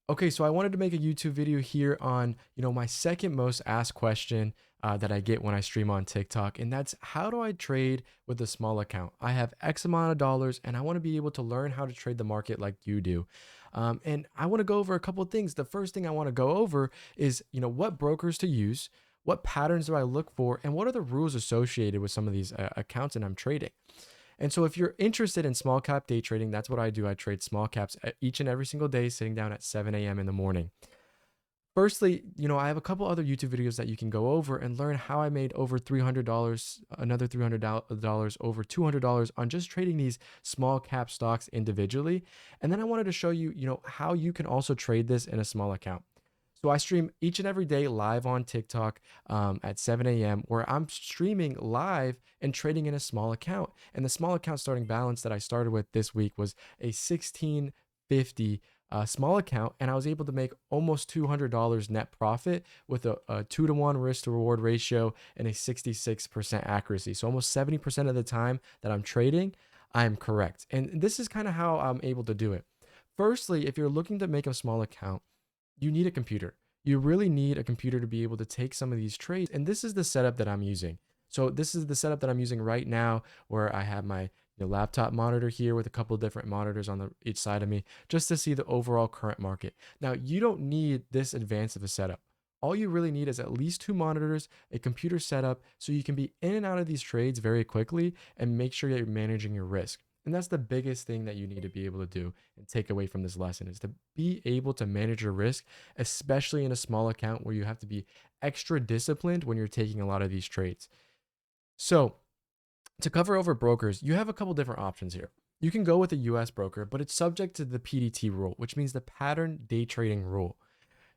Okay, so I wanted to make a YouTube video here on, my second most asked question that I get when I stream on TikTok, and that's how do I trade with a small account? I have X amount of dollars, and I want to be able to learn how to trade the market like you do. And I want to go over a couple of things. The first thing I want to go over is, what brokers to use, what patterns do I look for, and what are the rules associated with some of these accounts that I'm trading. And so if you're interested in small cap day trading, that's what I do. I trade small caps each and every single day, sitting down at 7 a.m. in the morning. Firstly, I have a couple other YouTube videos that you can go over and learn how I made over $300, another $300, over $200 on just trading these small cap stocks individually. And then I wanted to show you, how you can also trade this in a small account. So I stream each and every day live on TikTok at 7 a.m. where I'm streaming live and trading in a small account. And the small account starting balance that I started with this week was a 1650 small account, and I was able to make almost $200 net profit with a 2-to-1 risk to reward ratio and a 66% accuracy. So almost 70% of the time that I'm trading, I'm correct. And this is kind of how I'm able to do it. Firstly, if you're looking to make a small account, you need a computer. You really need a computer to be able to take some of these trades. And this is the setup that I'm using. So this is the setup that I'm using right now, where I have my laptop monitor here with a couple of different monitors on each side of me, just to see the overall current market. Now, you don't need this advanced of a setup. All you really need is at least 2 monitors, a computer setup, so you can be in and out of these trades very quickly and make sure that you're managing your risk. And that's the biggest thing that you need to be able to do and take away from this lesson, is to be able to manage your risk, especially in a small account where you have to be extra disciplined when you're taking a lot of these trades. So, to cover over brokers, you have a couple different options here. You can go with a US broker, but it's subject to the PDT rule, which means the pattern day trading rule.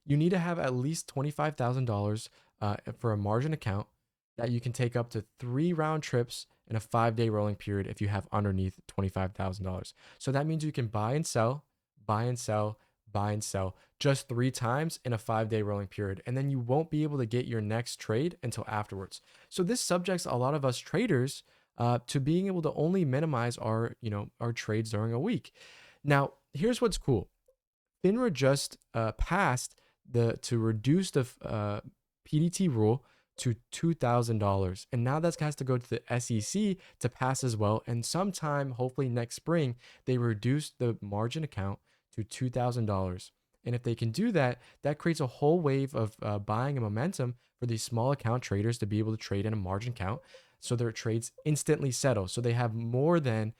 You need to have at least $25,000 for a margin account that you can take up to 3 round trips in a 5-day rolling period if you have underneath $25,000. So that means you can buy and sell, buy and sell, buy and sell just 3 times in a 5-day rolling period. And then you won't be able to get your next trade until afterwards. So this subjects a lot of us traders to being able to only minimize our trades during a week. Now, here's what's cool. FINRA just passed to reduce the PDT rule to $2,000. And now that has to go to the SEC to pass as well. And sometime, hopefully next spring, they reduce the margin account to $2,000. And if they can do that, that creates a whole wave of buying and momentum for these small account traders to be able to trade in a margin account. So their trades instantly settle. So they have more than,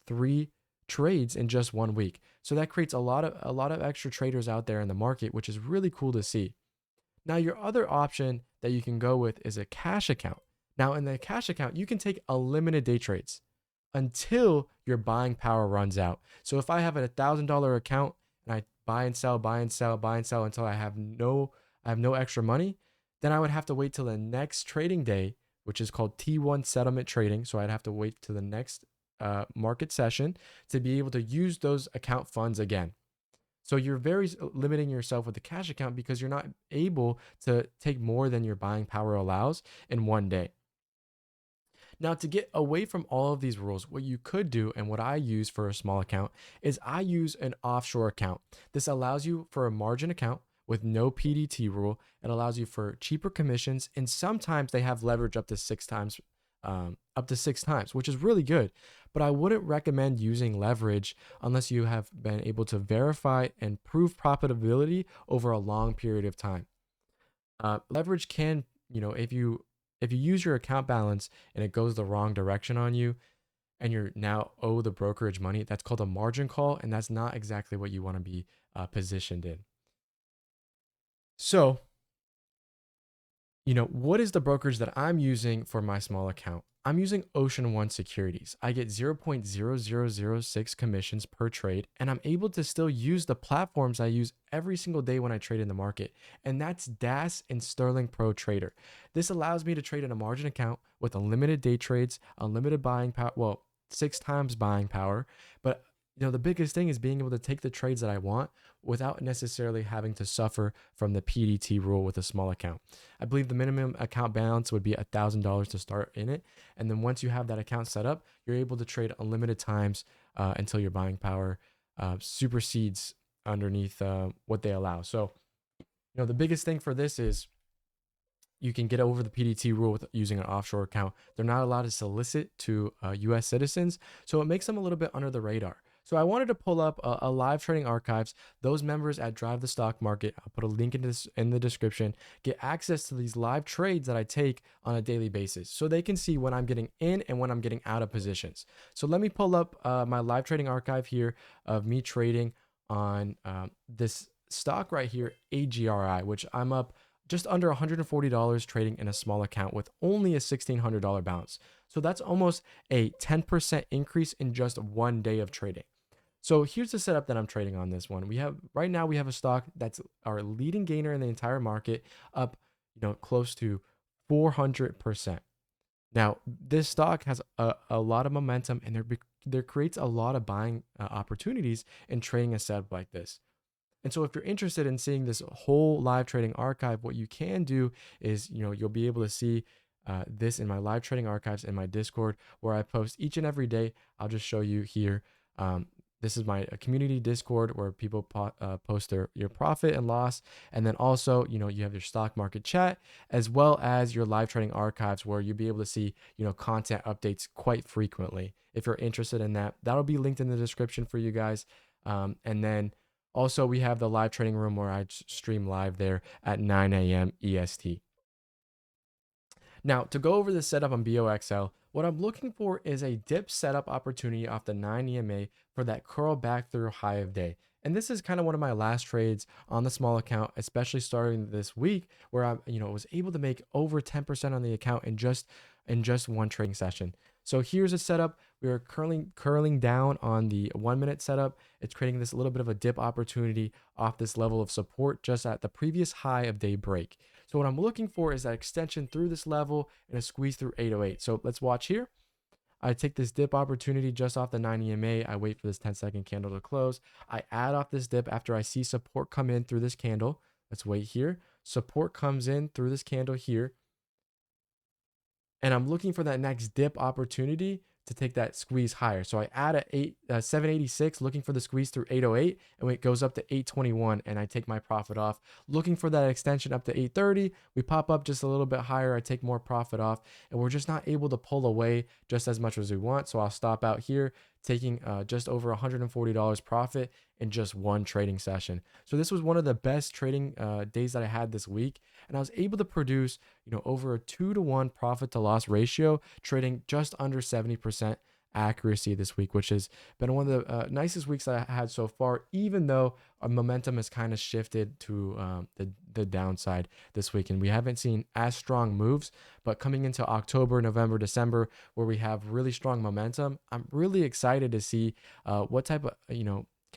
3 trades in just 1 week. So that creates a lot of extra traders out there in the market, which is really cool to see. Now, your other option that you can go with is a cash account. Now, in the cash account, you can take unlimited day trades until your buying power runs out. So if I have a $1,000 account and I buy and sell, buy and sell, buy and sell until I have no extra money, then I would have to wait till the next trading day, which is called T1 settlement trading. So I'd have to wait till the next market session to be able to use those account funds again. So you're very limiting yourself with the cash account because you're not able to take more than your buying power allows in one day. Now, to get away from all of these rules, what you could do and what I use for a small account is I use an offshore account. This allows you for a margin account with no PDT rule. It allows you for cheaper commissions, and sometimes they have leverage up to 6 times, which is really good. But I wouldn't recommend using leverage unless you have been able to verify and prove profitability over a long period of time. Leverage can, if you use your account balance and it goes the wrong direction on you, and you're now owe the brokerage money, that's called a margin call, and that's not exactly what you want to be positioned in. So, what is the brokerage that I'm using for my small account? I'm using Ocean One Securities. I get 0.0006 commissions per trade, and I'm able to still use the platforms I use every single day when I trade in the market, and that's DAS and Sterling Pro Trader. This allows me to trade in a margin account with unlimited day trades, unlimited buying power, well, 6 times buying power, but the biggest thing is being able to take the trades that I want without necessarily having to suffer from the PDT rule with a small account. I believe the minimum account balance would be $1,000 to start in it. And then once you have that account set up, you're able to trade unlimited times until your buying power supersedes underneath what they allow. So, the biggest thing for this is you can get over the PDT rule with using an offshore account. They're not allowed to solicit to US citizens, so it makes them a little bit under the radar. So I wanted to pull up a live trading archives. Those members at Drive the Stock Market, I'll put a link in the description, get access to these live trades that I take on a daily basis, so they can see when I'm getting in and when I'm getting out of positions. So let me pull up my live trading archive here of me trading on this stock right here, AGRI, which I'm up just under $140 trading in a small account with only a $1,600 balance. So that's almost a 10% increase in just one day of trading. So here's the setup that I'm trading on this one. Right now we have a stock that's our leading gainer in the entire market, up, close to 400%. Now, this stock has a lot of momentum, and there creates a lot of buying opportunities in trading a setup like this. And so if you're interested in seeing this whole live trading archive, what you can do is, you'll be able to see this in my live trading archives in my Discord, where I post each and every day. I'll just show you here. This is my community Discord where people post your profit and loss. And then also, you have your stock market chat, as well as your live trading archives, where you'll be able to see, content updates quite frequently. If you're interested in that, that'll be linked in the description for you guys. And then also, we have the live trading room where I stream live there at 9 a.m. EST. Now, to go over the setup on BOXL, what I'm looking for is a dip setup opportunity off the 9 EMA for that curl back through high of day. And this is kind of one of my last trades on the small account, especially starting this week, where I was able to make over 10% on the account in just one trading session. So here's a setup. We are curling down on the 1 minute setup. It's creating this little bit of a dip opportunity off this level of support just at the previous high of day break. So what I'm looking for is that extension through this level and a squeeze through 808. So let's watch here. I take this dip opportunity just off the 9 EMA. I wait for this 10-second candle to close. I add off this dip after I see support come in through this candle. Let's wait here. Support comes in through this candle here. And I'm looking for that next dip opportunity to take that squeeze higher. So I add a 786, looking for the squeeze through 808, and when it goes up to 821, and I take my profit off. Looking for that extension up to 830, we pop up just a little bit higher, I take more profit off, and we're just not able to pull away just as much as we want. So I'll stop out here, taking just over $140 profit in just one trading session. So this was one of the best trading days that I had this week, and I was able to produce over a 2-to-1 profit to loss ratio, trading just under 70% accuracy this week, which has been one of the nicest weeks that I had so far, even though our momentum has kind of shifted to the downside this week, and we haven't seen as strong moves. But coming into October, November, December, where we have really strong momentum, I'm really excited to see what type of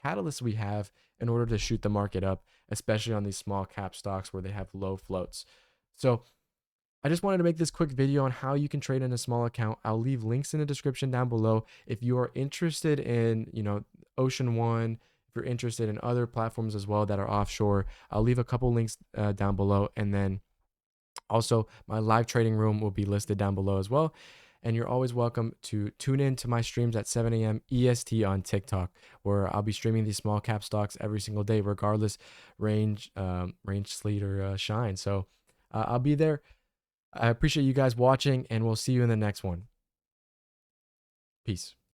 catalysts we have in order to shoot the market up, especially on these small cap stocks where they have low floats. So I just wanted to make this quick video on how you can trade in a small account. I'll leave links in the description down below. If you are interested in, Ocean One, if you're interested in other platforms as well that are offshore, I'll leave a couple links down below. And then also my live trading room will be listed down below as well. And you're always welcome to tune in to my streams at 7 a.m. EST on TikTok, where I'll be streaming these small cap stocks every single day, regardless range, sleet, or shine. So I'll be there. I appreciate you guys watching, and we'll see you in the next one. Peace.